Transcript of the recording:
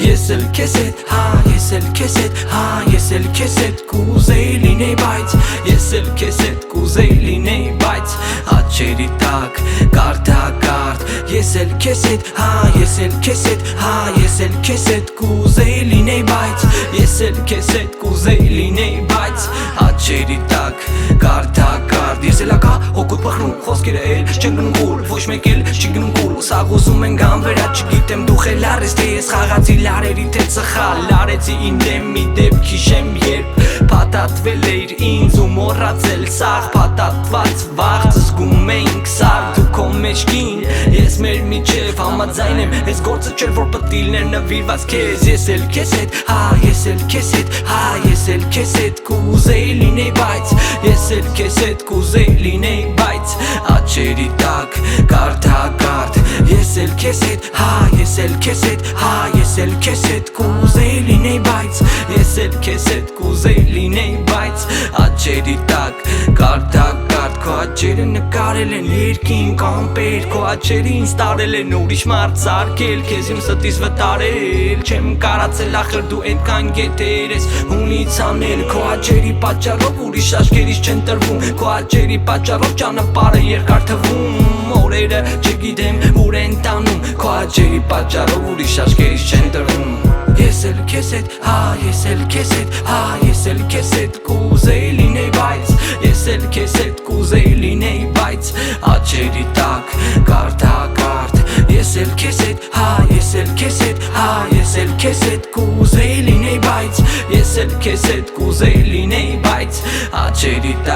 Ես էլ քեզ հետ, հա, ես էլ քեզ հետ, հա, ես էլ քեզ հետ կուզեի լինեի, բայց ես էլ քեզ հետ կուզեի լինեի, բայց աչերի տակ կարդակարդ Ես էլ քեզ հետ, հա, ես էլ քեզ հետ, հա, ես էլ քեզ հետ կուզեի լինեի, բայց ես էլ քեզ հետ կուզեի լինեի, բայց աչերի տակ կարդակարդ Ես էլ ակա հոգուտ պխնում, խոսքերը էլ չեն գնում ուր, ոչ մեկ էլ չի գնում ուր Սաղ ուզում են գան վերա, չգիտեմ դու խելար ես, թե ես խաղացի լարերի թե ծխալ Լարեցի ինդեմ մի դեպք հիշեմ երբ Փաթաթվել էիր ինձ ու մոռացել սաղ Փաթաթված վաղ զգում էինք սաղ Դու քո մեջքին, ես մեր միջև համաձայն եմ Ես գործը չէր որ պտիլներ նվիրված քեզ Ես էլ քեզ հետ, հա, ես էլ քեզ հետ, հա, ես էլ քեզ հետ կուզեի լինեի, բայց Ես էլ քեզ հետ կուզեի լինեի, բայց Աչերի տակ կարդակարդ Ես էլ քեզ հետ, հա, ես էլ քեզ հետ, հա, ես էլ քեզ հետ կուզեի լինեի, բայց Ես էլ քեզ հետ կուզեի լինեի, բայց Աչերի տակ կարդակարդ Քո աչերը նկարել են երկին կամպեր Քո աչերը ինձ տարել են ուրիշ մարդ սարքել Քեզ իմ ստից վտարել Չեմ կարացել ախր դու ենքան գետեր ես Ունից անել Քո աչերի պատճառով ուրիշ աշկերից չեն տրվում Քո աչերի պատճառով ճանապարհը երկար թվում Օրերը չգիտեմ ուր են տանում Քո աչերի պատճառով ուրիշ աշկերից չեն տրվում Ես էլ քեզ հետ, հա, ես էլ քեզ հետ, հա, ես էլ քեզ հետ կուզեի լինեի, բայց Ես էլ քեզ հետ կուզեի լինեի, բայց Աչերի տակ կարդակարդ Ես էլ քեզ հետ, հա, ես էլ քեզ հետ, հա, ես էլ քեզ հետ կուզեի լինեի, բայց Ես էլ քեզ հետ կուզեի լինեի, բայց Աչերի տակ